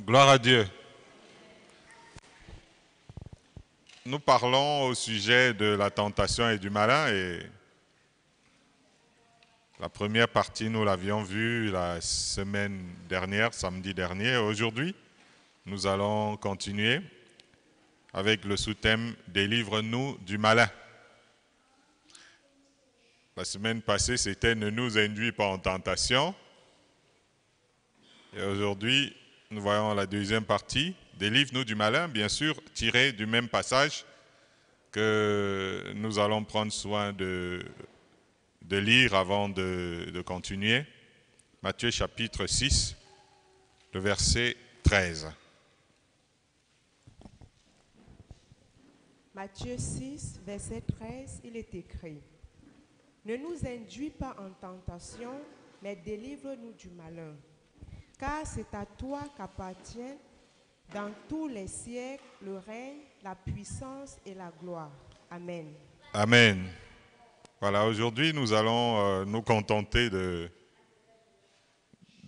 Gloire à Dieu. Nous parlons au sujet de la tentation et du malin et la première partie, nous l'avions vue la semaine dernière, samedi dernier. Aujourd'hui, nous allons continuer avec le sous-thème « Délivre-nous du malin ». La semaine passée, c'était « Ne nous induis pas en tentation ». Et aujourd'hui, nous voyons la deuxième partie, « Délivre-nous du malin », bien sûr, tiré du même passage que nous allons prendre soin de lire avant de continuer. Matthieu chapitre 6, le verset 13. Matthieu 6, verset 13, il est écrit « Ne nous induis pas en tentation, mais délivre-nous du malin. Car c'est à toi qu'appartiennent dans tous les siècles le règne, la puissance et la gloire. Amen. » Amen. Voilà, aujourd'hui nous allons nous contenter de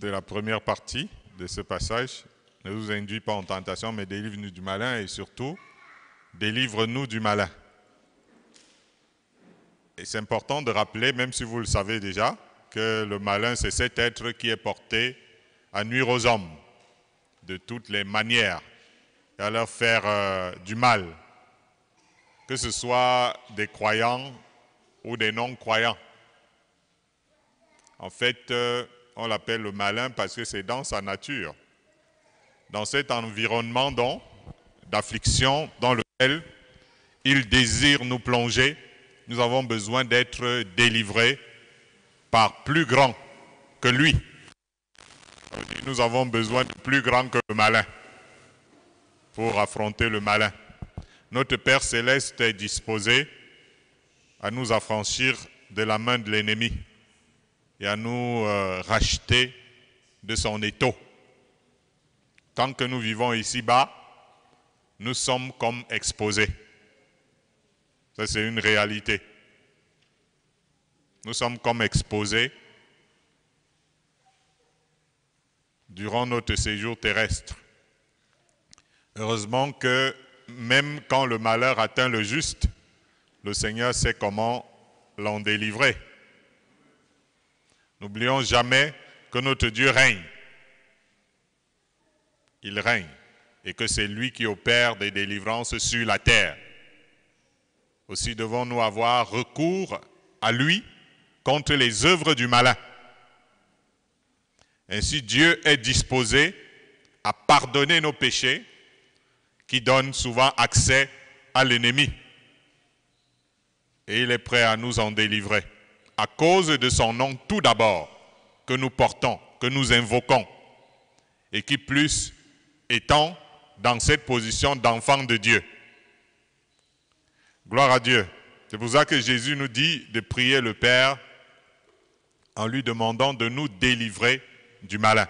la première partie de ce passage. Ne nous induis pas en tentation, mais délivre-nous du malin et surtout, délivre-nous du malin. Et c'est important de rappeler, même si vous le savez déjà, que le malin, c'est cet être qui est porté à nuire aux hommes de toutes les manières et à leur faire du mal, que ce soit des croyants ou des non-croyants. En fait, on l'appelle le malin parce que c'est dans sa nature, dans cet environnement d'affliction dans lequel il désire nous plonger. Nous avons besoin d'être délivrés par plus grand que lui. Nous avons besoin de plus grand que le malin pour affronter le malin. Notre Père Céleste est disposé à nous affranchir de la main de l'ennemi et à nous racheter de son étau. Tant que nous vivons ici-bas, nous sommes comme exposés. Ça, c'est une réalité. Nous sommes comme exposés durant notre séjour terrestre. Heureusement que même quand le malheur atteint le juste, le Seigneur sait comment l'en délivrer. N'oublions jamais que notre Dieu règne. Il règne et que c'est lui qui opère des délivrances sur la terre. Aussi devons-nous avoir recours à lui contre les œuvres du malin. Ainsi, Dieu est disposé à pardonner nos péchés qui donnent souvent accès à l'ennemi. Et il est prêt à nous en délivrer. À cause de son nom tout d'abord, que nous portons, que nous invoquons, et qui plus étant dans cette position d'enfant de Dieu. Gloire à Dieu. C'est pour ça que Jésus nous dit de prier le Père en lui demandant de nous délivrer du malin.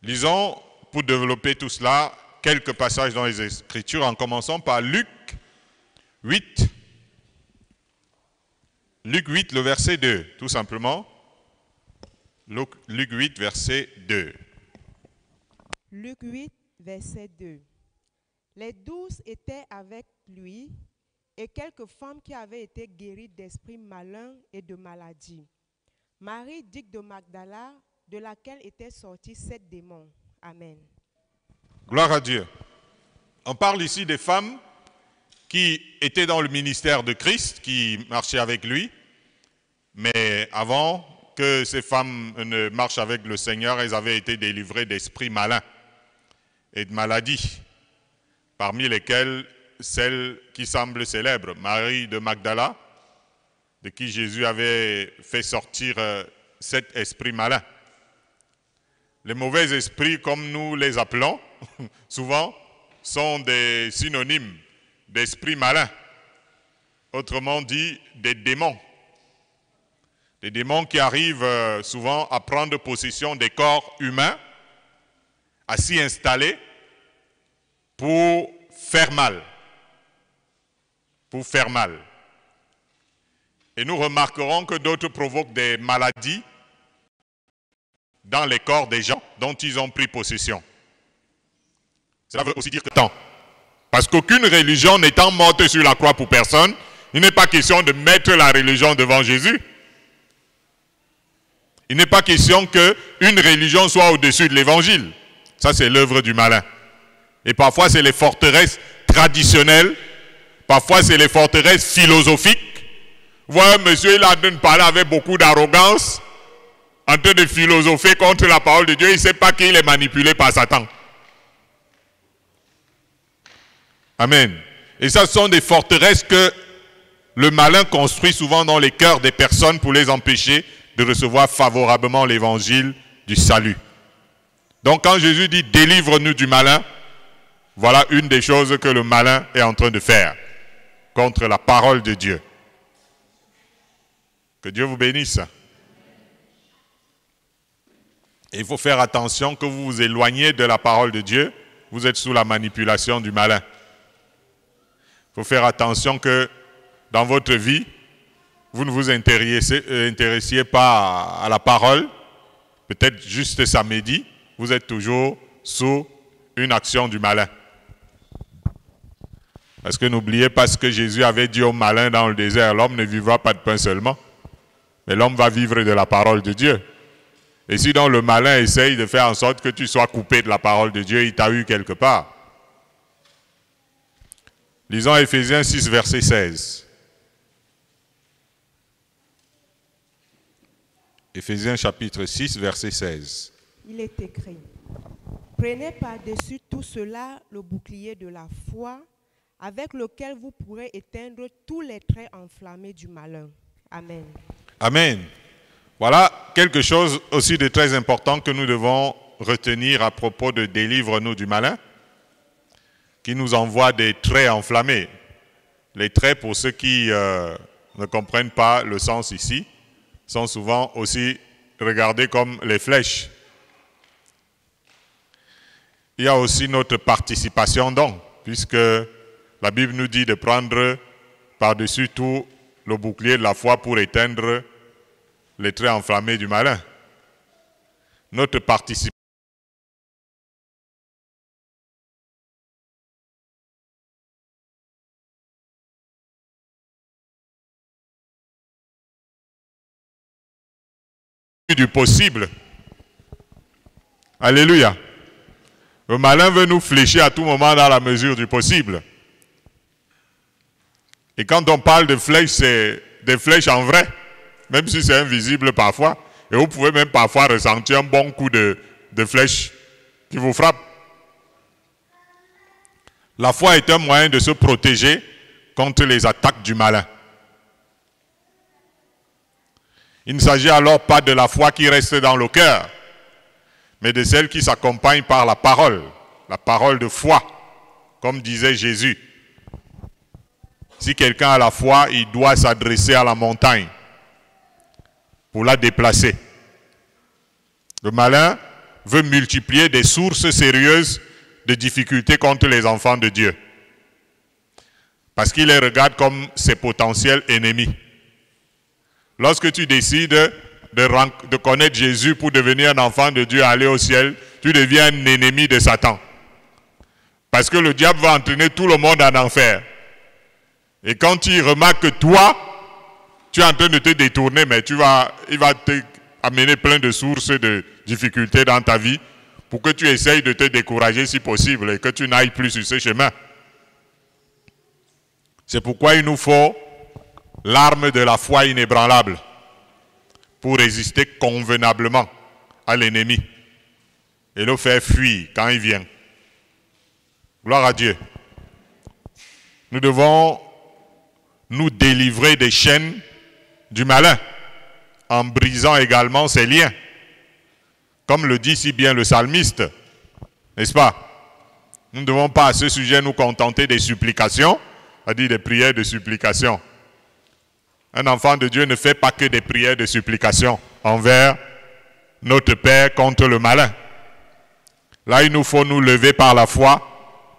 Lisons, pour développer tout cela, quelques passages dans les Écritures, en commençant par Luc 8. Luc 8, le verset 2, tout simplement. Luc 8, verset 2. Luc 8, verset 2. Les 12 étaient avec lui et quelques femmes qui avaient été guéries d'esprits malins et de maladies. Marie, dite de Magdala, de laquelle étaient sortis 7 démons. Amen. Gloire à Dieu. On parle ici des femmes qui étaient dans le ministère de Christ, qui marchaient avec lui, mais avant que ces femmes ne marchent avec le Seigneur, elles avaient été délivrées d'esprits malins et de maladies, parmi lesquelles celle qui semble célèbre, Marie de Magdala, de qui Jésus avait fait sortir 7 esprits malins. Les mauvais esprits, comme nous les appelons, souvent, sont des synonymes d'esprits malins. Autrement dit, des démons. Des démons qui arrivent souvent à prendre possession des corps humains, à s'y installer pour faire mal. Pour faire mal. Et nous remarquerons que d'autres provoquent des maladies dans les corps des gens dont ils ont pris possession. Cela veut aussi dire que tant. Parce qu'aucune religion n'étant morte sur la croix pour personne, il n'est pas question de mettre la religion devant Jésus. Il n'est pas question qu'une religion soit au-dessus de l'évangile. Ça, c'est l'œuvre du malin. Et parfois, c'est les forteresses traditionnelles. Parfois, c'est les forteresses philosophiques. Voilà, monsieur, il a en train de parler avec beaucoup d'arrogance, en train de philosopher contre la parole de Dieu. Il ne sait pas qu'il est manipulé par Satan. Amen. Et ça, ce sont des forteresses que le malin construit souvent dans les cœurs des personnes pour les empêcher de recevoir favorablement l'évangile du salut. Donc quand Jésus dit « délivre-nous du malin », voilà une des choses que le malin est en train de faire contre la parole de Dieu. Que Dieu vous bénisse. Et il faut faire attention que vous vous éloignez de la parole de Dieu, vous êtes sous la manipulation du malin. Il faut faire attention que dans votre vie, vous ne vous intéressiez pas à la parole, peut-être juste samedi, vous êtes toujours sous une action du malin. Parce que n'oubliez pas ce que Jésus avait dit au malin dans le désert, l'homme ne vivra pas de pain seulement, mais l'homme va vivre de la parole de Dieu. Et si donc le malin essaye de faire en sorte que tu sois coupé de la parole de Dieu, il t'a eu quelque part. Lisons Éphésiens 6, verset 16. Éphésiens chapitre 6, verset 16. Il est écrit, « Prenez par-dessus tout cela le bouclier de la foi, avec lequel vous pourrez éteindre tous les traits enflammés du malin. » Amen. Amen. Voilà quelque chose aussi de très important que nous devons retenir à propos de « délivre-nous du malin », qui nous envoie des traits enflammés. Les traits, pour ceux qui ne comprennent pas le sens ici, sont souvent aussi regardés comme les flèches. Il y a aussi notre participation donc, puisque la Bible nous dit de prendre par-dessus tout le bouclier de la foi pour éteindre les traits enflammés du malin. Notre participation du possible. Alléluia. Le malin veut nous flécher à tout moment dans la mesure du possible. Et quand on parle de flèches, c'est des flèches en vrai, même si c'est invisible parfois. Et vous pouvez même parfois ressentir un bon coup de flèche qui vous frappe. La foi est un moyen de se protéger contre les attaques du malin. Il ne s'agit alors pas de la foi qui reste dans le cœur, mais de celle qui s'accompagne par la parole de foi, comme disait Jésus. Si quelqu'un a la foi, il doit s'adresser à la montagne pour la déplacer. Le malin veut multiplier des sources sérieuses de difficultés contre les enfants de Dieu, parce qu'il les regarde comme ses potentiels ennemis. Lorsque tu décides de connaître Jésus pour devenir un enfant de Dieu, aller au ciel, tu deviens un ennemi de Satan. Parce que le diable va entraîner tout le monde en enfer. Et quand il remarque que toi, tu es en train de te détourner, mais il va te amener plein de sources de difficultés dans ta vie pour que tu essayes de te décourager si possible et que tu n'ailles plus sur ce chemin. C'est pourquoi il nous faut l'arme de la foi inébranlable pour résister convenablement à l'ennemi et le faire fuir quand il vient. Gloire à Dieu. Nous devons nous délivrer des chaînes du malin en brisant également ses liens, comme le dit si bien le psalmiste, n'est-ce pas? Nous ne devons pas à ce sujet nous contenter des supplications, c'est-à-dire des prières de supplication. Un enfant de Dieu ne fait pas que des prières de supplication envers notre Père contre le malin. Là, il nous faut nous lever par la foi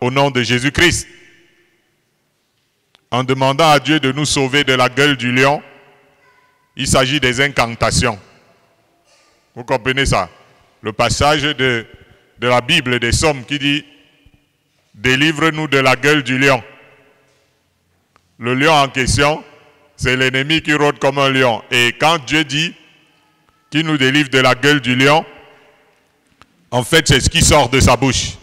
au nom de Jésus-Christ. En demandant à Dieu de nous sauver de la gueule du lion, il s'agit des incantations. Vous comprenez ça? Le passage de la Bible des Psaumes qui dit délivre-nous de la gueule du lion. Le lion en question, c'est l'ennemi qui rôde comme un lion. Et quand Dieu dit qu'il nous délivre de la gueule du lion, en fait, c'est ce qui sort de sa bouche.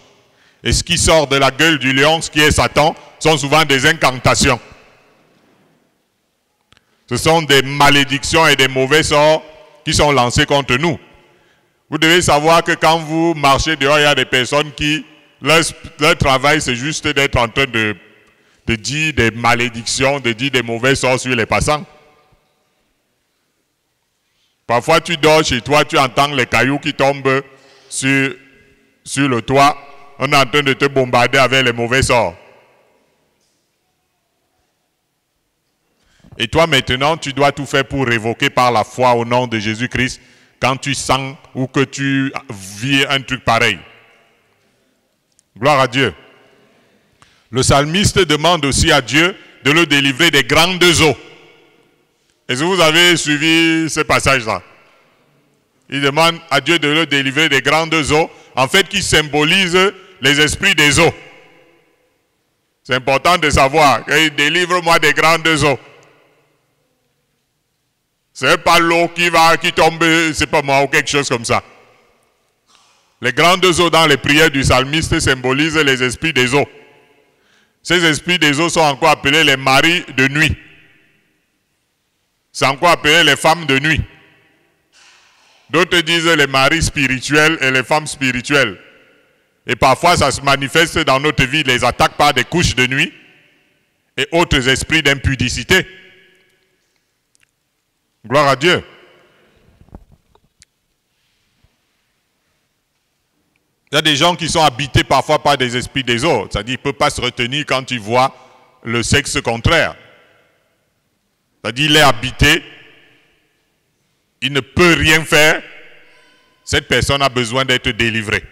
Et ce qui sort de la gueule du lion, ce qui est Satan, sont souvent des incantations. Ce sont des malédictions et des mauvais sorts qui sont lancés contre nous. Vous devez savoir que quand vous marchez dehors, il y a des personnes qui, leur travail, c'est juste d'être en train de dire des malédictions, de dire des mauvais sorts sur les passants. Parfois, tu dors chez toi, tu entends les cailloux qui tombent sur le toit. On est en train de te bombarder avec les mauvais sorts. Et toi, maintenant, tu dois tout faire pour révoquer par la foi au nom de Jésus-Christ quand tu sens ou que tu vis un truc pareil. Gloire à Dieu. Le psalmiste demande aussi à Dieu de le délivrer des grandes eaux. Est-ce que vous avez suivi ce passage-là? Il demande à Dieu de le délivrer des grandes eaux, en fait, qui symbolisent les esprits des eaux. C'est important de savoir qu'il délivre-moi des grandes eaux. C'est pas l'eau qui tombe, c'est pas moi, ou quelque chose comme ça. Les grandes eaux dans les prières du psalmiste symbolisent les esprits des eaux. Ces esprits des eaux sont encore appelés les maris de nuit. C'est encore appelé les femmes de nuit. D'autres disent les maris spirituels et les femmes spirituelles. Et parfois ça se manifeste dans notre vie, les attaques par des couches de nuit et autres esprits d'impudicité. Gloire à Dieu. Il y a des gens qui sont habités parfois par des esprits des autres. C'est-à-dire qu'ils ne peuvent pas se retenir quand ils voient le sexe contraire. C'est-à-dire qu'il est habité, il ne peut rien faire. Cette personne a besoin d'être délivrée.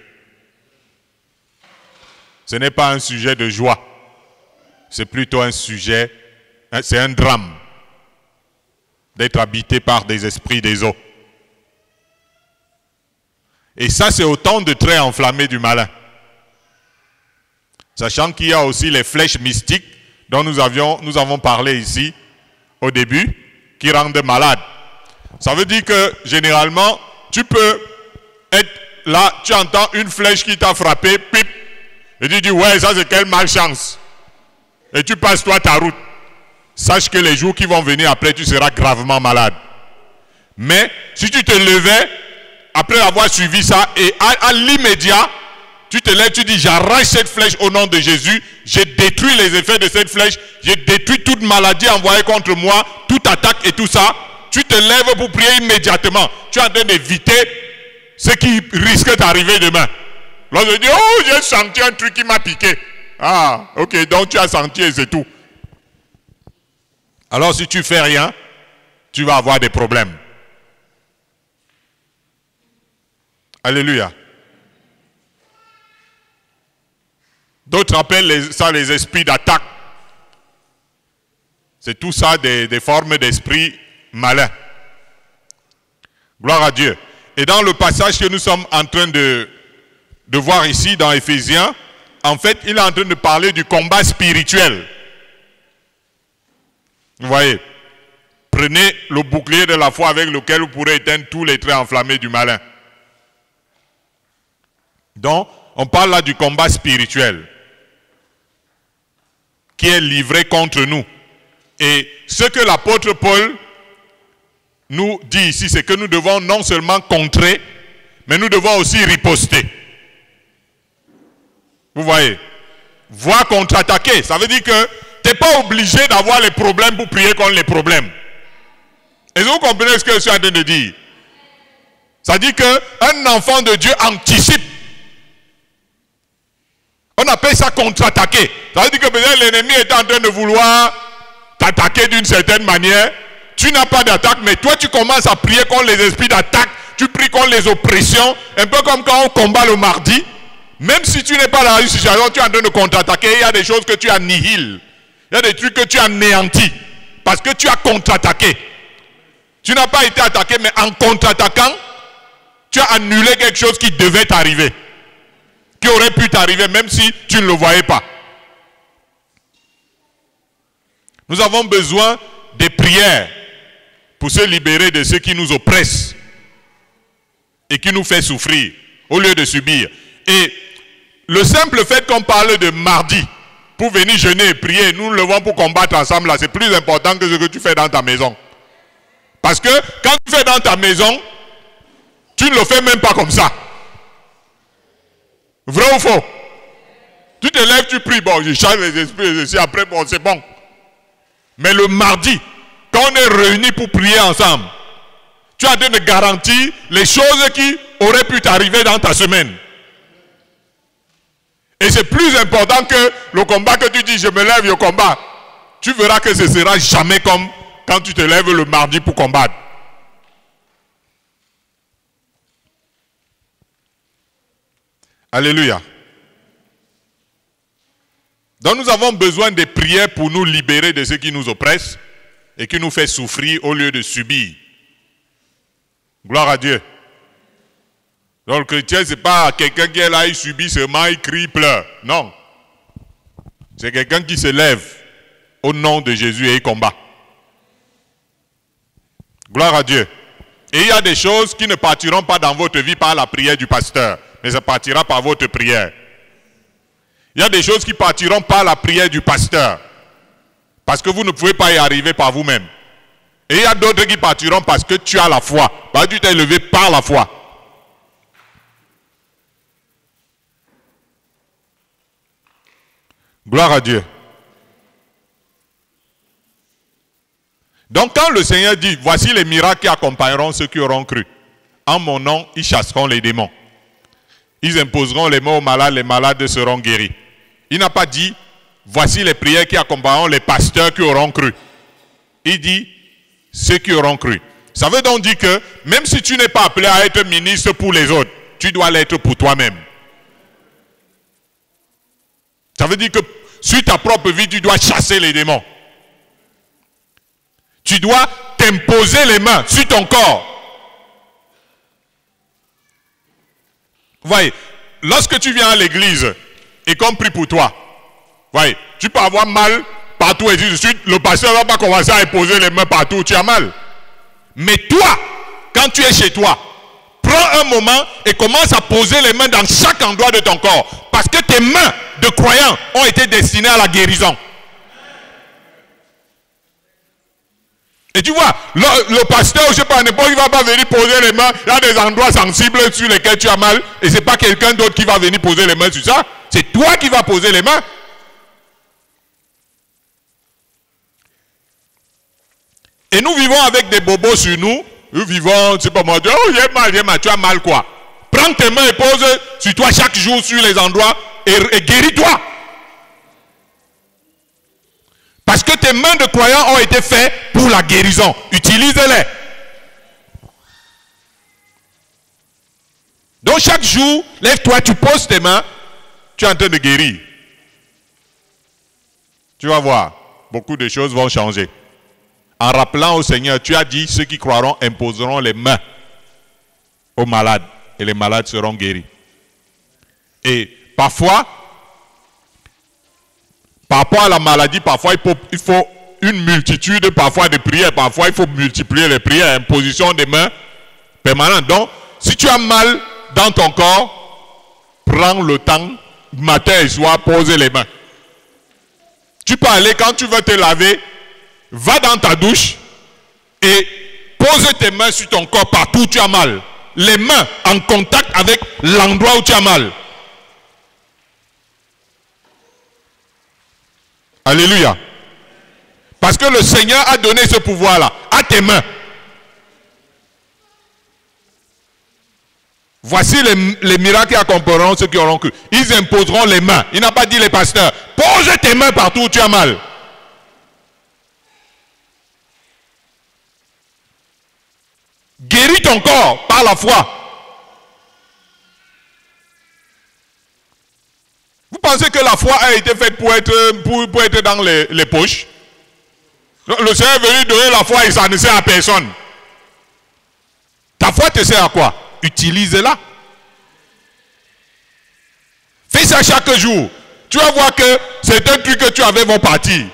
Ce n'est pas un sujet de joie. C'est plutôt un sujet, c'est un drame d'être habité par des esprits des eaux. Et ça, c'est autant de traits enflammés du malin. Sachant qu'il y a aussi les flèches mystiques dont nous avons parlé ici au début, qui rendent malade. Ça veut dire que généralement, tu peux être là, tu entends une flèche qui t'a frappé, pip, et tu dis, ouais, ça c'est quelle malchance. Et tu passes toi ta route. Sache que les jours qui vont venir après, tu seras gravement malade. Mais si tu te levais, après avoir suivi ça, et à l'immédiat, tu te lèves, tu dis, j'arrache cette flèche au nom de Jésus, j'ai détruit les effets de cette flèche, j'ai détruit toute maladie envoyée contre moi, toute attaque et tout ça. Tu te lèves pour prier immédiatement. Tu es en train d'éviter ce qui risque d'arriver demain. Lorsque tu dis, oh, j'ai senti un truc qui m'a piqué. Ah, ok, donc tu as senti et c'est tout. Alors si tu fais rien, tu vas avoir des problèmes. Alléluia. D'autres appellent ça les esprits d'attaque. C'est tout ça des formes d'esprits malins. Gloire à Dieu. Et dans le passage que nous sommes en train de voir ici dans Éphésiens, en fait, il est en train de parler du combat spirituel. Vous voyez, prenez le bouclier de la foi avec lequel vous pourrez éteindre tous les traits enflammés du malin. Donc, on parle là du combat spirituel qui est livré contre nous. Et ce que l'apôtre Paul nous dit ici, c'est que nous devons non seulement contrer, mais nous devons aussi riposter. Vous voyez, voir contre-attaquer, ça veut dire que tu n'es pas obligé d'avoir les problèmes pour prier contre les problèmes. Est-ce que vous comprenez ce que je suis en train de dire? Ça dit qu'un enfant de Dieu anticipe. On appelle ça contre-attaquer. Ça veut dire que peut-être l'ennemi est en train de vouloir t'attaquer d'une certaine manière. Tu n'as pas d'attaque, mais toi tu commences à prier contre les esprits d'attaque. Tu pries contre les oppressions. Un peu comme quand on combat le mardi. Même si tu n'es pas dans une situation, tu es en train de contre-attaquer. Il y a des choses que tu annihiles. Il y a des trucs que tu anéantis. Parce que tu as contre-attaqué. Tu n'as pas été attaqué, mais en contre-attaquant, tu as annulé quelque chose qui devait t'arriver. qui aurait pu t'arriver même si tu ne le voyais pas. Nous avons besoin des prières pour se libérer de ceux qui nous oppressent et qui nous fait souffrir au lieu de subir. Et le simple fait qu'on parle de mardi pour venir jeûner et prier, nous nous levons pour combattre ensemble là, c'est plus important que ce que tu fais dans ta maison. Parce que quand tu fais dans ta maison, tu ne le fais même pas comme ça. Vrai ou faux? Tu te lèves, tu pries, bon, je chasse les esprits, après, bon, c'est bon. Mais le mardi, quand on est réunis pour prier ensemble, tu as de garantir les choses qui auraient pu t'arriver dans ta semaine. Et c'est plus important que le combat que tu dis, je me lève, je combat. Tu verras que ce ne sera jamais comme quand tu te lèves le mardi pour combattre. Alléluia. Donc nous avons besoin de prières pour nous libérer de ceux qui nous oppressent et qui nous fait souffrir au lieu de subir. Gloire à Dieu. Donc le chrétien, ce n'est pas quelqu'un qui est là, il subit seulement, il crie, il pleure. Non. C'est quelqu'un qui se lève au nom de Jésus et il combat. Gloire à Dieu. Et il y a des choses qui ne partiront pas dans votre vie par la prière du pasteur, mais ça partira par votre prière. Il y a des choses qui partiront par la prière du pasteur, parce que vous ne pouvez pas y arriver par vous-même. Et il y a d'autres qui partiront parce que tu as la foi, parce que tu t'es élevé par la foi. Gloire à Dieu. Donc quand le Seigneur dit, voici les miracles qui accompagneront ceux qui auront cru. En mon nom, ils chasseront les démons. Ils imposeront les mains aux malades, les malades seront guéris. Il n'a pas dit, voici les prières qui accompagneront les pasteurs qui auront cru. Il dit, ceux qui auront cru. Ça veut donc dire que, même si tu n'es pas appelé à être ministre pour les autres, tu dois l'être pour toi-même. Ça veut dire que, sur ta propre vie, tu dois chasser les démons. Tu dois t'imposer les mains sur ton corps. Vous voyez, lorsque tu viens à l'église et qu'on prie pour toi, voyez, tu peux avoir mal partout et de suite, le pasteur ne va pas commencer à imposer les mains partout où tu as mal. Mais toi, quand tu es chez toi, prends un moment et commence à poser les mains dans chaque endroit de ton corps. Parce que tes mains de croyants ont été destinées à la guérison. Et tu vois, le pasteur, je ne sais pas, il ne va pas venir poser les mains. Il y a des endroits sensibles sur lesquels tu as mal. Et ce n'est pas quelqu'un d'autre qui va venir poser les mains sur ça. C'est toi qui vas poser les mains. Et nous vivons avec des bobos sur nous. Nous vivons, c'est pas moi, oh j'ai mal, tu as mal quoi? Prends tes mains et pose sur toi chaque jour sur les endroits et guéris-toi. Parce que tes mains de croyants ont été faites pour la guérison. Utilise-les. Donc chaque jour, lève-toi, tu poses tes mains, tu es en train de guérir. Tu vas voir, beaucoup de choses vont changer. En rappelant au Seigneur, tu as dit, ceux qui croiront imposeront les mains aux malades et les malades seront guéris. Et parfois, par rapport à la maladie, parfois il faut une multitude parfois de prières, parfois il faut multiplier les prières, imposition des mains permanentes. Donc, si tu as mal dans ton corps, prends le temps, matin et soir, pose les mains. Tu peux aller, quand tu veux te laver, va dans ta douche et pose tes mains sur ton corps partout où tu as mal. Les mains en contact avec l'endroit où tu as mal. Alléluia. Parce que le Seigneur a donné ce pouvoir-là à tes mains. Voici les miracles qui accompagneront ceux qui auront cru. Ils imposeront les mains. Il n'a pas dit les pasteurs. Pose tes mains partout où tu as mal. Guéris ton corps par la foi. Vous pensez que la foi a été faite pour être dans les poches? Le Seigneur est venu donner la foi et ça ne sert à personne. Ta foi te sert à quoi? Utilise-la. ça chaque jour. Tu vas voir que certains trucs que tu avais vont partir.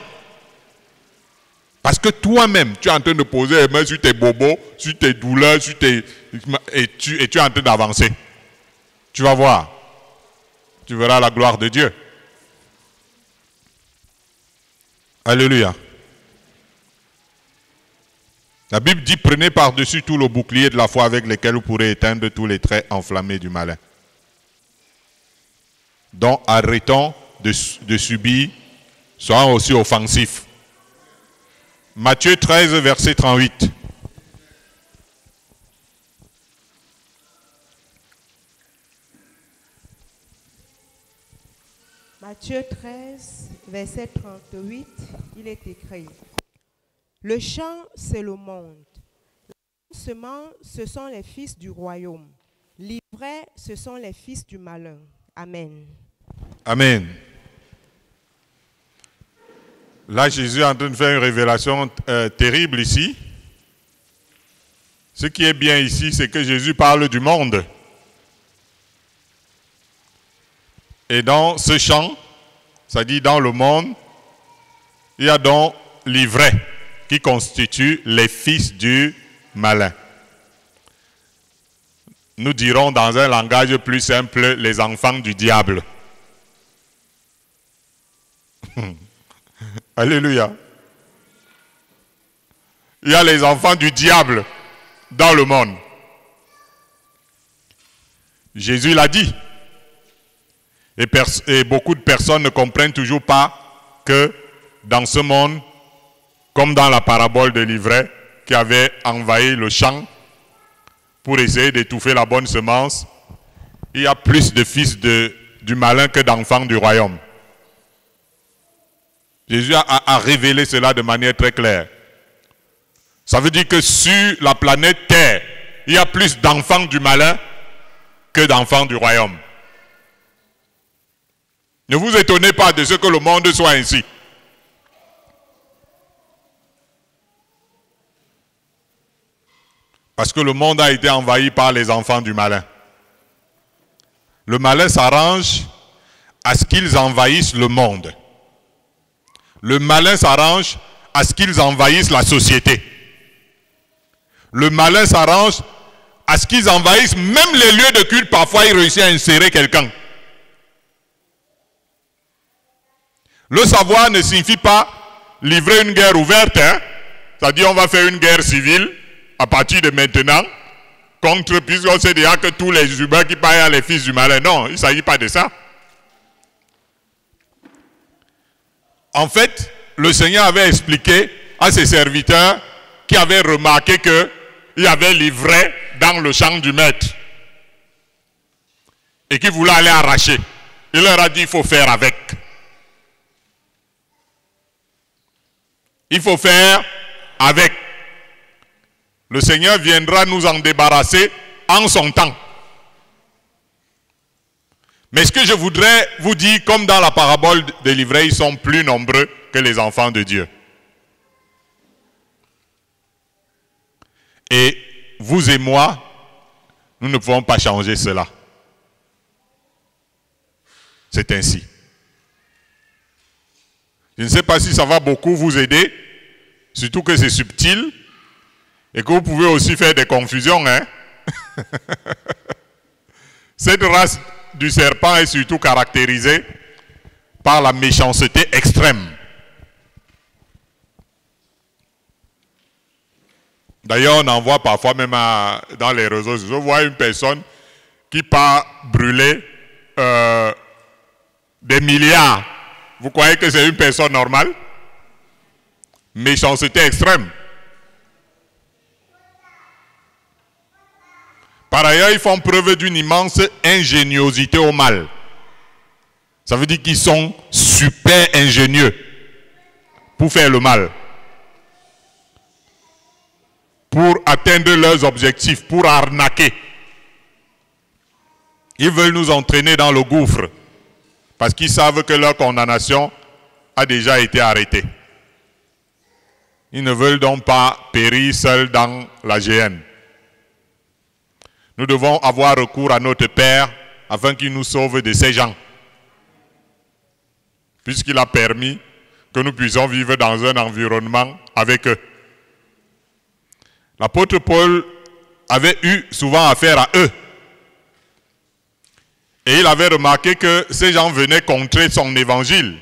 Parce que toi-même, tu es en train de poser les mains sur tes bobos, sur tes douleurs, et tu es en train d'avancer. Tu vas voir. Tu verras la gloire de Dieu. Alléluia. La Bible dit, prenez par-dessus tout le bouclier de la foi avec lequel vous pourrez éteindre tous les traits enflammés du malin. Donc arrêtons de subir, soyons aussi offensifs. Matthieu 13, verset 38. Matthieu 13, verset 38, il est écrit: le champ, c'est le monde. La semence, ce sont les fils du royaume. L'ivraie, ce sont les fils du malin. Amen. Amen. Là, Jésus est en train de faire une révélation terrible ici. Ce qui est bien ici, c'est que Jésus parle du monde. Et dans ce champ, ça dit dans le monde, il y a donc l'ivraie qui constitue les fils du malin. Nous dirons dans un langage plus simple, les enfants du diable. Alléluia. Il y a les enfants du diable dans le monde. Jésus l'a dit. Et beaucoup de personnes ne comprennent toujours pas que dans ce monde, comme dans la parabole de l'ivraie qui avait envahi le champ pour essayer d'étouffer la bonne semence, il y a plus de fils du malin que d'enfants du royaume. Jésus a révélé cela de manière très claire. Ça veut dire que sur la planète Terre, il y a plus d'enfants du malin que d'enfants du royaume. Ne vous étonnez pas de ce que le monde soit ainsi. Parce que le monde a été envahi par les enfants du malin. Le malin s'arrange à ce qu'ils envahissent le monde. Le malin s'arrange à ce qu'ils envahissent la société. Le malin s'arrange à ce qu'ils envahissent même les lieux de culte. Parfois, il réussit à insérer quelqu'un. Le savoir ne signifie pas livrer une guerre ouverte. C'est-à-dire on va faire une guerre civile à partir de maintenant contre, puisqu'on sait déjà que tous les humains qui parlent à les fils du malin. Non, il ne s'agit pas de ça. En fait, le Seigneur avait expliqué à ses serviteurs qui avaient remarqué qu'il y avait l'ivraie dans le champ du maître et qui voulaient aller arracher. Il leur a dit, il faut faire avec. Il faut faire avec. Le Seigneur viendra nous en débarrasser en son temps. Mais ce que je voudrais vous dire, comme dans la parabole de l'ivraie, ils sont plus nombreux que les enfants de Dieu. Et vous et moi, nous ne pouvons pas changer cela. C'est ainsi. Je ne sais pas si ça va beaucoup vous aider, surtout que c'est subtil, et que vous pouvez aussi faire des confusions. Cette race du serpent est surtout caractérisée par la méchanceté extrême. D'ailleurs, on en voit parfois même dans les réseaux sociaux. On voit une personne qui part brûler des milliards. Vous croyez que c'est une personne normale? Méchanceté extrême. Par ailleurs, ils font preuve d'une immense ingéniosité au mal. Ça veut dire qu'ils sont super ingénieux pour faire le mal, pour atteindre leurs objectifs, pour arnaquer. Ils veulent nous entraîner dans le gouffre parce qu'ils savent que leur condamnation a déjà été arrêtée. Ils ne veulent donc pas périr seuls dans la géhenne. Nous devons avoir recours à notre Père afin qu'il nous sauve de ces gens. puisqu'il a permis que nous puissions vivre dans un environnement avec eux. L'apôtre Paul avait eu souvent affaire à eux. Et il avait remarqué que ces gens venaient contrer son évangile.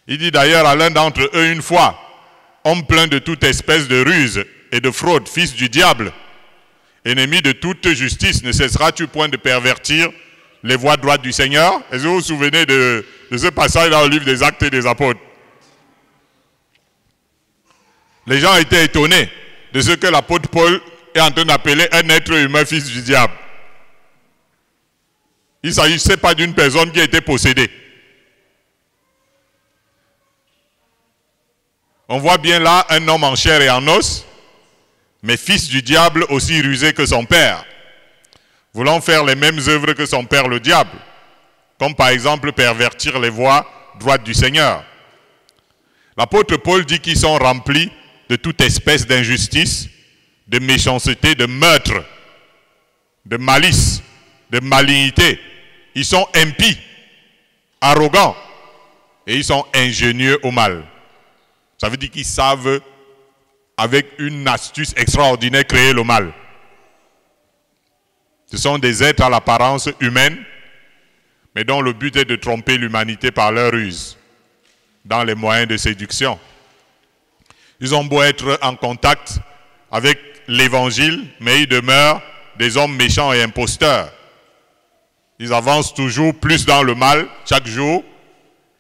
Il dit d'ailleurs à l'un d'entre eux une fois, « Homme plein de toute espèce de ruse et de fraude, fils du diable, ennemi de toute justice, ne cesseras-tu point de pervertir les voies droites du Seigneur ?» Est-ce que vous vous souvenez de ce passage dans le livre des Actes et des Apôtres? Les gens étaient étonnés de ce que l'apôtre Paul est en train d'appeler un être humain fils du diable. Il ne s'agissait pas d'une personne qui a été possédée. On voit bien là un homme en chair et en os, mais fils du diable aussi rusé que son père, voulant faire les mêmes œuvres que son père le diable, comme par exemple pervertir les voies droites du Seigneur. L'apôtre Paul dit qu'ils sont remplis de toute espèce d'injustice, de méchanceté, de meurtre, de malice, de malignité. Ils sont impies, arrogants, et ils sont ingénieux au mal. Ça veut dire qu'ils savent, avec une astuce extraordinaire, créer le mal. Ce sont des êtres à l'apparence humaine, mais dont le but est de tromper l'humanité par leur ruse, dans les moyens de séduction. Ils ont beau être en contact avec l'évangile, mais ils demeurent des hommes méchants et imposteurs. Ils avancent toujours plus dans le mal, chaque jour.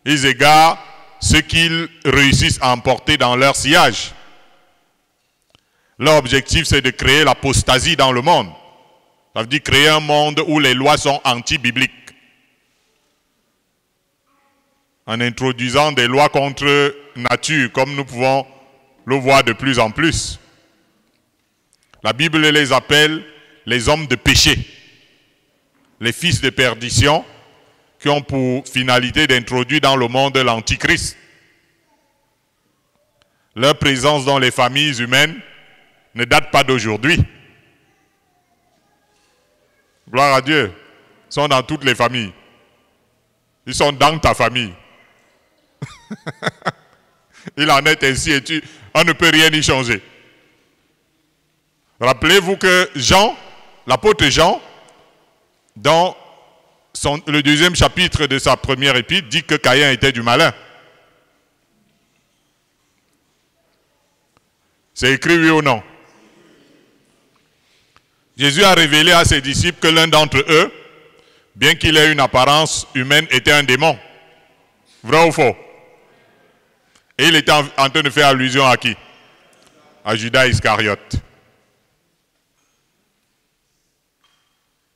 Ils égarent ce qu'ils réussissent à emporter dans leur sillage. Leur objectif, c'est de créer l'apostasie dans le monde. Ça veut dire créer un monde où les lois sont anti-bibliques. En introduisant des lois contre nature, comme nous pouvons le voir de plus en plus. La Bible les appelle les hommes de péché, les fils de perdition, qui ont pour finalité d'introduire dans le monde l'antichrist. Leur présence dans les familles humaines ne date pas d'aujourd'hui. Gloire à Dieu. Ils sont dans toutes les familles. Ils sont dans ta famille. Il en est ainsi et on ne peut rien y changer. Rappelez-vous que Jean, l'apôtre Jean, dans le 2e chapitre de sa première épître, dit que Caïn était du malin. C'est écrit oui ou non? Jésus a révélé à ses disciples que l'un d'entre eux, bien qu'il ait une apparence humaine, était un démon. Vrai ou faux? Et il était en train de faire allusion à qui? À Judas Iscariote.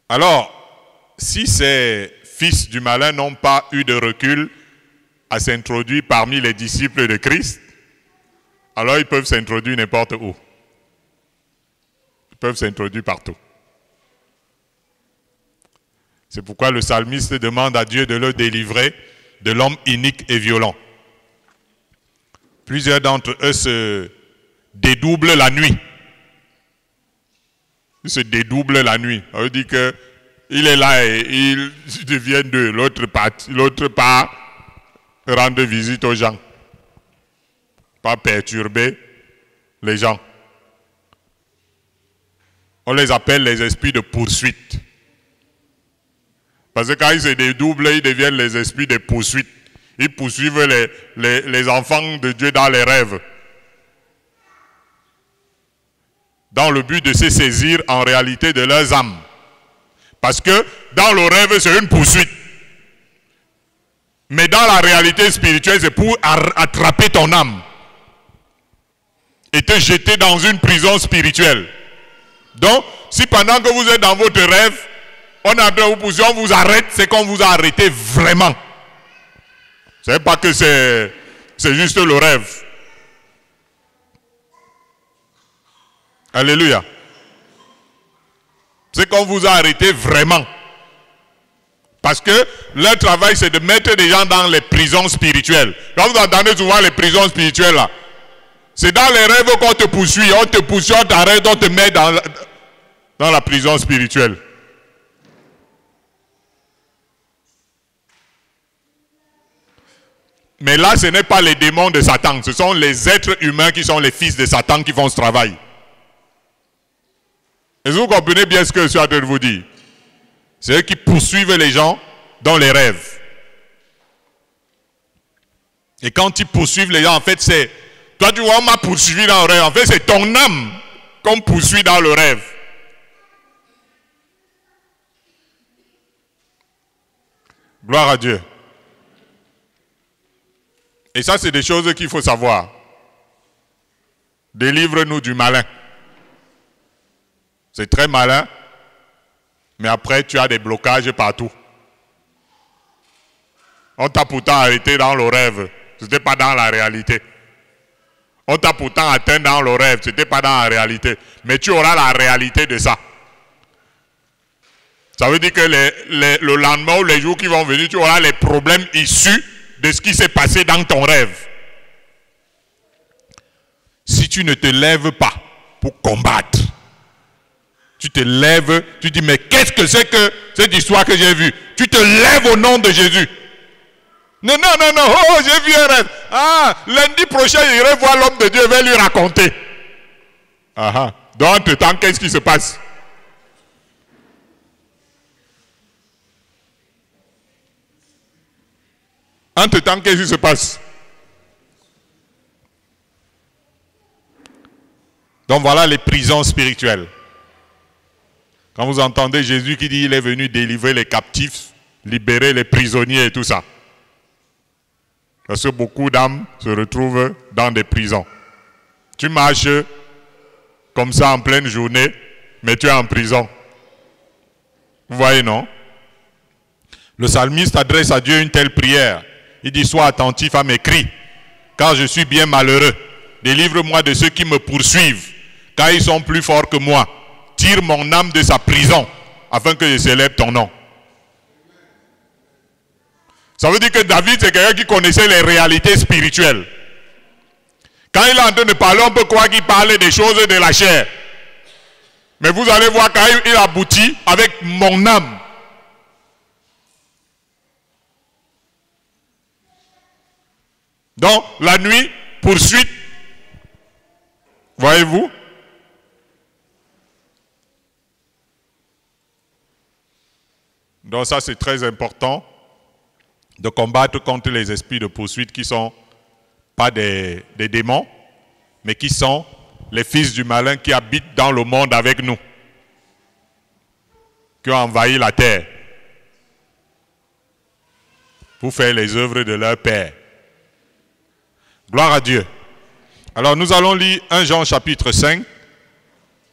Alors, si ces fils du malin n'ont pas eu de recul à s'introduire parmi les disciples de Christ, alors ils peuvent s'introduire n'importe où. Ils peuvent s'introduire partout. C'est pourquoi le psalmiste demande à Dieu de le délivrer de l'homme inique et violent. Plusieurs d'entre eux se dédoublent la nuit. Ils se dédoublent la nuit. Ça veut dire qu'il est là et il devient deux. L'autre part rendre visite aux gens. Pas perturber les gens. On les appelle les esprits de poursuite. Parce que quand ils se dédoublent, ils deviennent les esprits de poursuite. Ils poursuivent les enfants de Dieu dans les rêves. Dans le but de se saisir en réalité de leurs âmes. Parce que dans le rêve, c'est une poursuite. Mais dans la réalité spirituelle, c'est pour attraper ton âme. Et te jeter dans une prison spirituelle. Donc, si pendant que vous êtes dans votre rêve, on a besoin de vous pousser, on vous arrête, c'est qu'on vous a arrêté vraiment. Ce n'est pas que c'est juste le rêve. Alléluia. C'est qu'on vous a arrêté vraiment. Parce que leur travail, c'est de mettre des gens dans les prisons spirituelles. Quand vous entendez souvent les prisons spirituelles là, c'est dans les rêves qu'on te poursuit, on t'arrête, on te met dans la prison spirituelle. Mais là, ce n'est pas les démons de Satan. Ce sont les êtres humains qui sont les fils de Satan qui font ce travail. Est-ce que vous comprenez bien ce que je suis en train de vous dire? C'est eux qui poursuivent les gens dans les rêves. Et quand ils poursuivent les gens, en fait, c'est... Toi, tu vois, on m'a poursuivi dans le rêve. En fait, c'est ton âme qu'on poursuit dans le rêve. Gloire à Dieu. Et ça, c'est des choses qu'il faut savoir. Délivre-nous du malin. C'est très malin, mais après, tu as des blocages partout. On t'a pourtant arrêté dans le rêve. Ce n'était pas dans la réalité. On t'a pourtant atteint dans le rêve. Ce n'était pas dans la réalité. Mais tu auras la réalité de ça. Ça veut dire que le lendemain ou les jours qui vont venir, tu auras les problèmes issus de ce qui s'est passé dans ton rêve. Si tu ne te lèves pas pour combattre, tu te lèves, tu dis mais qu'est-ce que c'est que cette histoire que j'ai vue? Tu te lèves au nom de Jésus. Non, oh, j'ai vu un rêve. Ah, lundi prochain, j'irai voir l'homme de Dieu, je vais lui raconter. Ah, donc, entre-temps, qu'est-ce qui se passe? Entre-temps, qu'est-ce qui se passe? Donc, voilà les prisons spirituelles. Quand vous entendez Jésus qui dit qu'il est venu délivrer les captifs, libérer les prisonniers et tout ça. Parce que beaucoup d'âmes se retrouvent dans des prisons. Tu marches comme ça en pleine journée, mais tu es en prison. Vous voyez, non? Le psalmiste adresse à Dieu une telle prière. Il dit, sois attentif à mes cris, car je suis bien malheureux. Délivre-moi de ceux qui me poursuivent, car ils sont plus forts que moi. Tire mon âme de sa prison, afin que je célèbre ton nom. Ça veut dire que David, c'est quelqu'un qui connaissait les réalités spirituelles. Quand il est en train de parler, on peut croire qu'il parlait des choses de la chair. Mais vous allez voir quand il aboutit avec mon âme. Donc, la nuit, poursuite. Voyez-vous? Donc ça, c'est très important de combattre contre les esprits de poursuite qui ne sont pas des démons, mais qui sont les fils du malin qui habitent dans le monde avec nous, qui ont envahi la terre pour faire les œuvres de leur Père. Gloire à Dieu. Alors nous allons lire 1 Jean chapitre 5,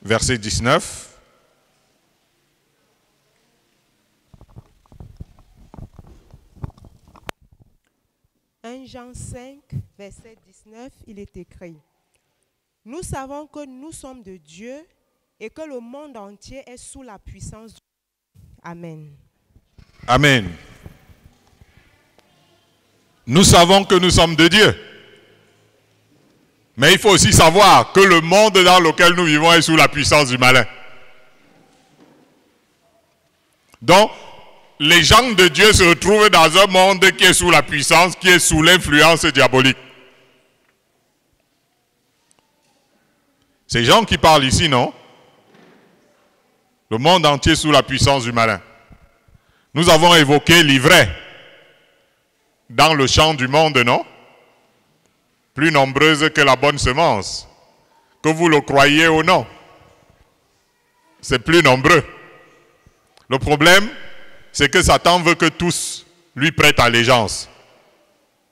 verset 19. 1 Jean 5, verset 19, il est écrit: Nous savons que nous sommes de Dieu et que le monde entier est sous la puissance de Dieu. Amen. Amen. Nous savons que nous sommes de Dieu. Mais il faut aussi savoir que le monde dans lequel nous vivons est sous la puissance du malin. Donc, les gens de Dieu se retrouvent dans un monde qui est sous la puissance, qui est sous l'influence diabolique. Ces gens qui parlent ici, non? Le monde entier sous la puissance du malin. Nous avons évoqué l'ivraie dans le champ du monde, non? Plus nombreuse que la bonne semence. Que vous le croyez ou non, c'est plus nombreux. Le problème, c'est que Satan veut que tous lui prêtent allégeance.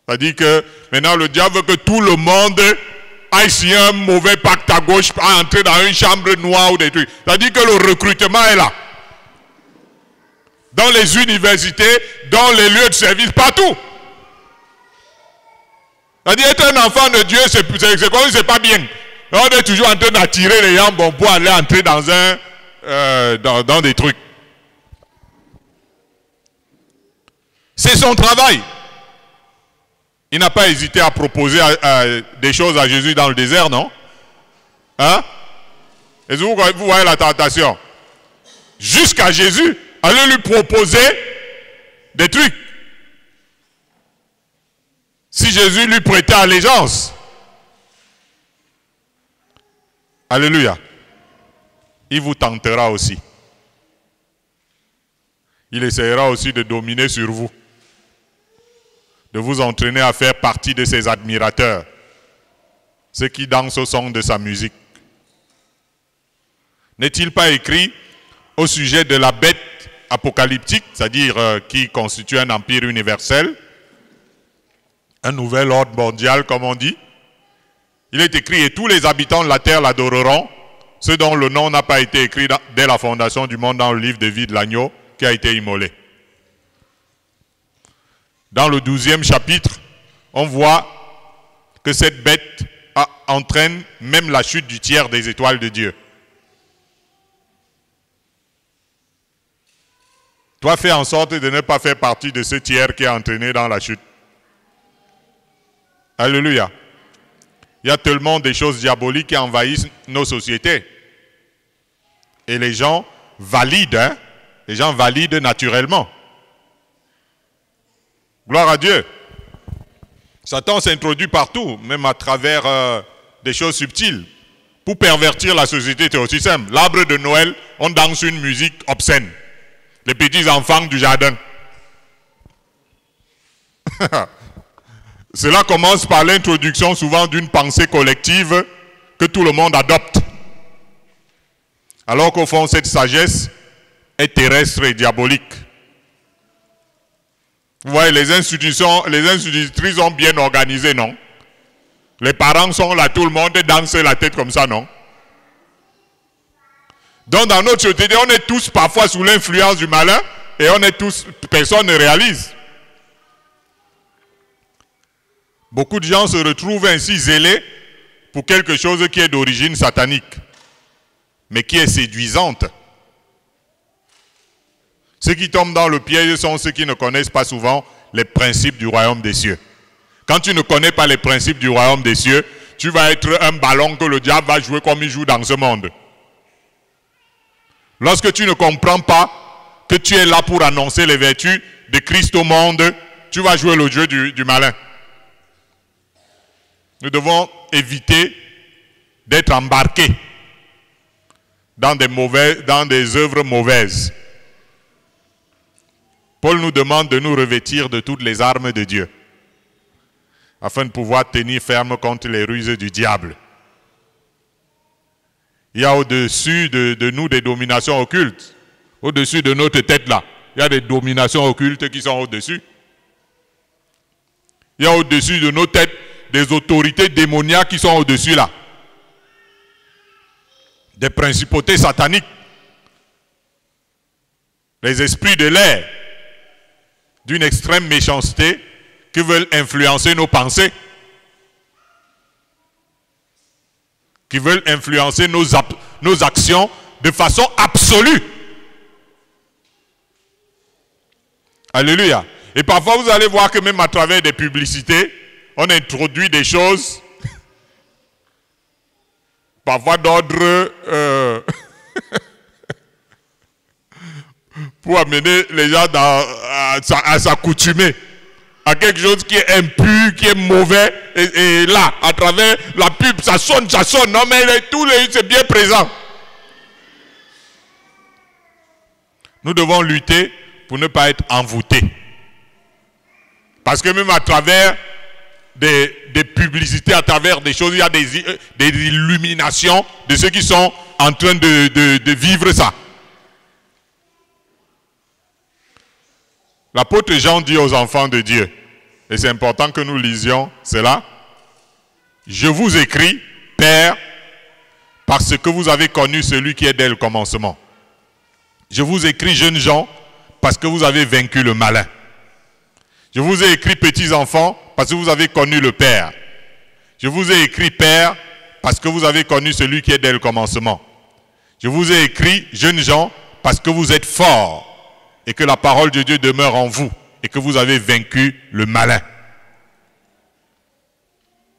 C'est-à-dire que maintenant le diable veut que tout le monde aille signer un mauvais pacte à gauche, à entrer dans une chambre noire ou des trucs. C'est-à-dire que le recrutement est là. Dans les universités, dans les lieux de service, partout. C'est-à-dire être un enfant de Dieu, c'est comme si c'est pas bien. On est toujours en train d'attirer les gens pour aller entrer dans dans des trucs. C'est son travail. Il n'a pas hésité à proposer des choses à Jésus dans le désert, non? Hein? Et vous voyez la tentation. Jusqu'à Jésus, allez lui proposer des trucs. Si Jésus lui prêtait allégeance, alléluia, il vous tentera aussi. Il essaiera aussi de dominer sur vous, de vous entraîner à faire partie de ses admirateurs, ceux qui dansent au son de sa musique. N'est-il pas écrit au sujet de la bête apocalyptique, c'est-à-dire qui constitue un empire universel, un nouvel ordre mondial comme on dit? Il est écrit, et tous les habitants de la terre l'adoreront, ceux dont le nom n'a pas été écrit dès la fondation du monde dans le livre de vie de l'agneau qui a été immolé. Dans le 12e chapitre, on voit que cette bête entraîne même la chute du tiers des étoiles de Dieu. Toi, fais en sorte de ne pas faire partie de ce tiers qui est entraîné dans la chute. Alléluia. Il y a tellement de choses diaboliques qui envahissent nos sociétés. Et les gens valident, hein? Les gens valident naturellement. Gloire à Dieu. Satan s'introduit partout, même à travers des choses subtiles. Pour pervertir la société, c'est aussi simple. L'arbre de Noël, on danse une musique obscène. Les petits enfants du jardin. Cela commence par l'introduction souvent d'une pensée collective que tout le monde adopte. Alors qu'au fond, cette sagesse est terrestre et diabolique. Vous voyez, les institutrices sont bien organisées, non? Les parents sont là, tout le monde danse la tête comme ça, non? Donc dans notre société, on est tous parfois sous l'influence du malin et on est tous, personne ne réalise. Beaucoup de gens se retrouvent ainsi zélés pour quelque chose qui est d'origine satanique, mais qui est séduisante. Ceux qui tombent dans le piège sont ceux qui ne connaissent pas souvent les principes du royaume des cieux. Quand tu ne connais pas les principes du royaume des cieux, tu vas être un ballon que le diable va jouer comme il joue dans ce monde. Lorsque tu ne comprends pas que tu es là pour annoncer les vertus de Christ au monde, tu vas jouer le jeu du malin. Nous devons éviter d'être embarqués dans des œuvres mauvaises. Paul nous demande de nous revêtir de toutes les armes de Dieu, afin de pouvoir tenir ferme contre les ruses du diable. Il y a au-dessus de nous des dominations occultes. Au-dessus de notre tête là, il y a des dominations occultes qui sont au-dessus. Il y a au-dessus de nos têtes des autorités démoniaques qui sont au-dessus là. Des principautés sataniques. Les esprits de l'air, d'une extrême méchanceté, qui veulent influencer nos pensées. Qui veulent influencer nos actions de façon absolue. Alléluia. Et parfois vous allez voir que même à travers des publicités, on introduit des choses, parfois d'ordre pour amener les gens à s'accoutumer à quelque chose qui est impur, qui est mauvais, et là, à travers la pub, ça sonne, non mais c'est bien présent. Nous devons lutter pour ne pas être envoûtés. Parce que même à travers des publicités, à travers des choses, il y a des illuminations de ceux qui sont en train de vivre ça. L'apôtre Jean dit aux enfants de Dieu, et c'est important que nous lisions cela, « Je vous écris, Père, parce que vous avez connu celui qui est dès le commencement. Je vous écris, jeunes gens, parce que vous avez vaincu le malin. Je vous ai écrit, petits enfants, parce que vous avez connu le Père. Je vous ai écrit, Père, parce que vous avez connu celui qui est dès le commencement. Je vous ai écrit, jeunes gens, parce que vous êtes forts, et que la parole de Dieu demeure en vous, et que vous avez vaincu le malin. »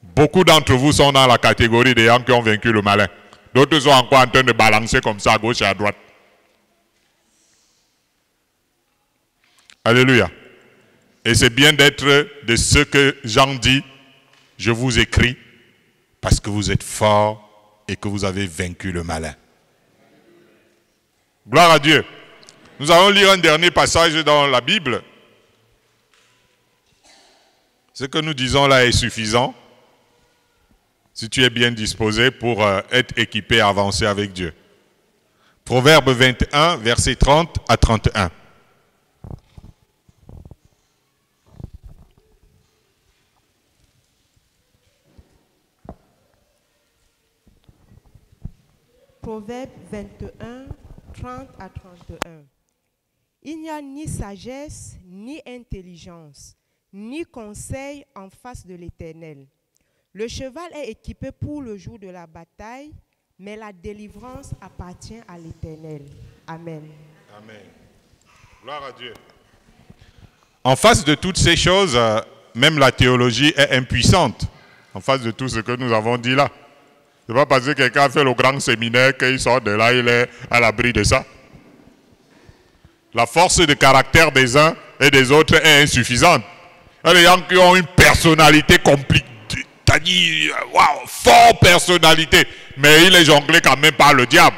Beaucoup d'entre vous sont dans la catégorie des gens qui ont vaincu le malin. D'autres sont encore en train de balancer comme ça à gauche et à droite. Alléluia. Et c'est bien d'être de ce que Jean dit, je vous écris parce que vous êtes forts et que vous avez vaincu le malin. Gloire à Dieu. Nous allons lire un dernier passage dans la Bible. Ce que nous disons là est suffisant si tu es bien disposé pour être équipé et avancer avec Dieu. Proverbe 21, versets 30 à 31. Proverbe 21, 30 à 31. Il n'y a ni sagesse, ni intelligence, ni conseil en face de l'Éternel. Le cheval est équipé pour le jour de la bataille, mais la délivrance appartient à l'Éternel. Amen. Amen. Gloire à Dieu. En face de toutes ces choses, même la théologie est impuissante. En face de tout ce que nous avons dit là. Ce n'est pas parce que quelqu'un a fait le grand séminaire qu'il sort de là, il est à l'abri de ça. La force de caractère des uns et des autres est insuffisante. Il y a des gens qui ont une personnalité compliquée. C'est-à-dire, waouh, forte personnalité, mais il est jonglé quand même par le diable.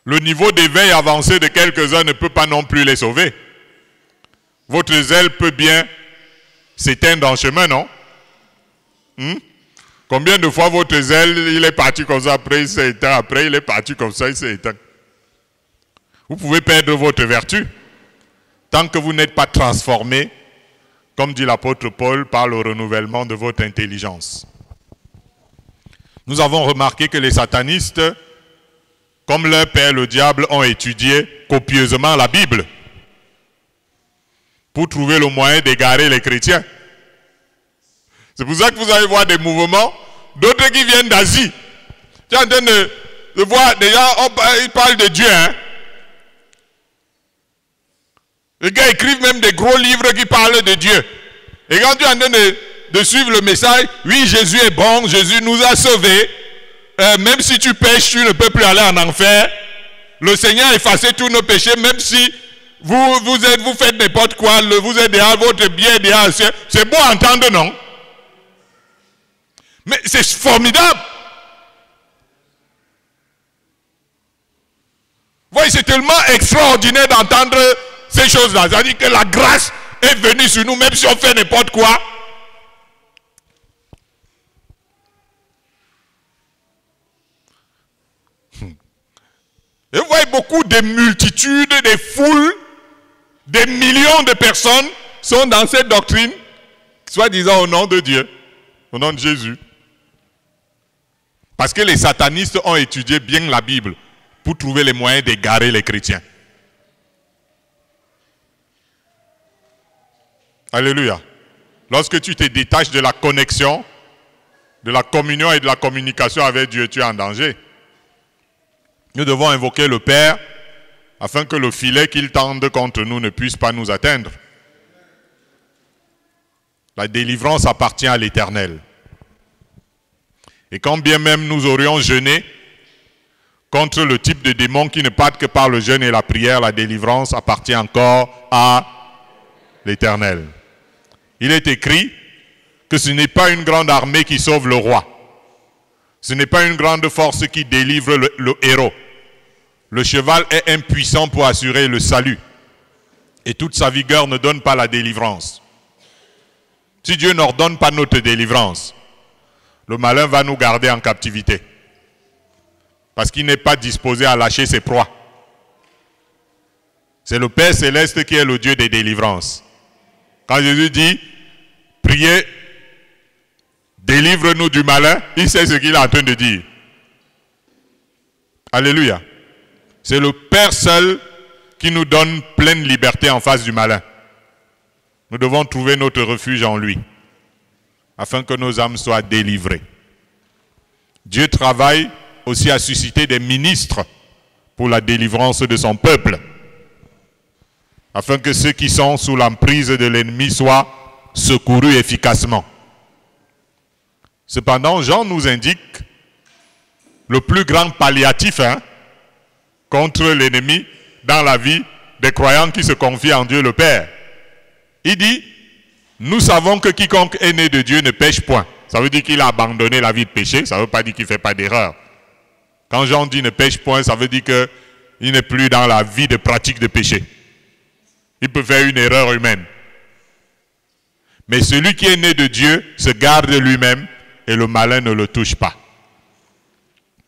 Le niveau d'éveil avancé de quelques-uns ne peut pas non plus les sauver. Votre zèle peut bien s'éteindre en chemin, non? Combien de fois votre zèle, il est parti comme ça, après il s'est éteint, après il est parti comme ça, il s'est éteint. Vous pouvez perdre votre vertu tant que vous n'êtes pas transformé, comme dit l'apôtre Paul, par le renouvellement de votre intelligence. Nous avons remarqué que les satanistes, comme leur père le diable, ont étudié copieusement la Bible pour trouver le moyen d'égarer les chrétiens. C'est pour ça que vous allez voir des mouvements, d'autres qui viennent d'Asie. Tu es en train de voir des gens, ils parlent de Dieu. Hein? Les gars écrivent même des gros livres qui parlent de Dieu. Et quand tu es en train de suivre le message, oui, Jésus est bon, Jésus nous a sauvés. Même si tu pêches, tu ne peux plus aller en enfer. Le Seigneur a effacé tous nos péchés, même si vous faites n'importe quoi, vous êtes derrière, votre bien est derrière le ciel. C'est beau à entendre, non? Mais c'est formidable. Vous voyez, c'est tellement extraordinaire d'entendre ces choses-là. C'est-à-dire que la grâce est venue sur nous, même si on fait n'importe quoi. Et vous voyez beaucoup de multitudes, des foules, des millions de personnes sont dans cette doctrine, soi-disant au nom de Dieu, au nom de Jésus. Parce que les satanistes ont étudié bien la Bible pour trouver les moyens d'égarer les chrétiens. Alléluia. Lorsque tu te détaches de la connexion, de la communion et de la communication avec Dieu, tu es en danger. Nous devons invoquer le Père afin que le filet qu'il tende contre nous ne puisse pas nous atteindre. La délivrance appartient à l'Éternel. Et quand bien même nous aurions jeûné contre le type de démon qui ne parte que par le jeûne et la prière, la délivrance appartient encore à l'Éternel. Il est écrit que ce n'est pas une grande armée qui sauve le roi. Ce n'est pas une grande force qui délivre le héros. Le cheval est impuissant pour assurer le salut. Et toute sa vigueur ne donne pas la délivrance. Si Dieu n'ordonne pas notre délivrance, le malin va nous garder en captivité. Parce qu'il n'est pas disposé à lâcher ses proies. C'est le Père Céleste qui est le Dieu des délivrances. Quand Jésus dit, priez, délivre-nous du malin, il sait ce qu'il est en train de dire. Alléluia. C'est le Père seul qui nous donne pleine liberté en face du malin. Nous devons trouver notre refuge en lui, afin que nos âmes soient délivrées. Dieu travaille aussi à susciter des ministres pour la délivrance de son peuple, afin que ceux qui sont sous l'emprise de l'ennemi soient secourus efficacement. Cependant, Jean nous indique le plus grand palliatif contre l'ennemi dans la vie des croyants qui se confient en Dieu le Père. Il dit, nous savons que quiconque est né de Dieu ne pêche point. Ça veut dire qu'il a abandonné la vie de péché, ça ne veut pas dire qu'il ne fait pas d'erreur. Quand Jean dit ne pêche point, ça veut dire qu'il n'est plus dans la vie de pratique de péché. Il peut faire une erreur humaine. Mais celui qui est né de Dieu se garde lui-même et le malin ne le touche pas.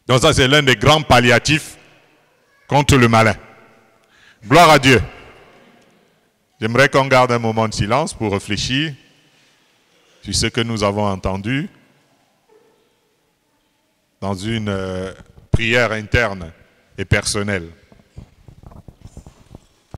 Donc ça, c'est l'un des grands palliatifs contre le malin. Gloire à Dieu. J'aimerais qu'on garde un moment de silence pour réfléchir sur ce que nous avons entendu dans une prière interne et personnelle.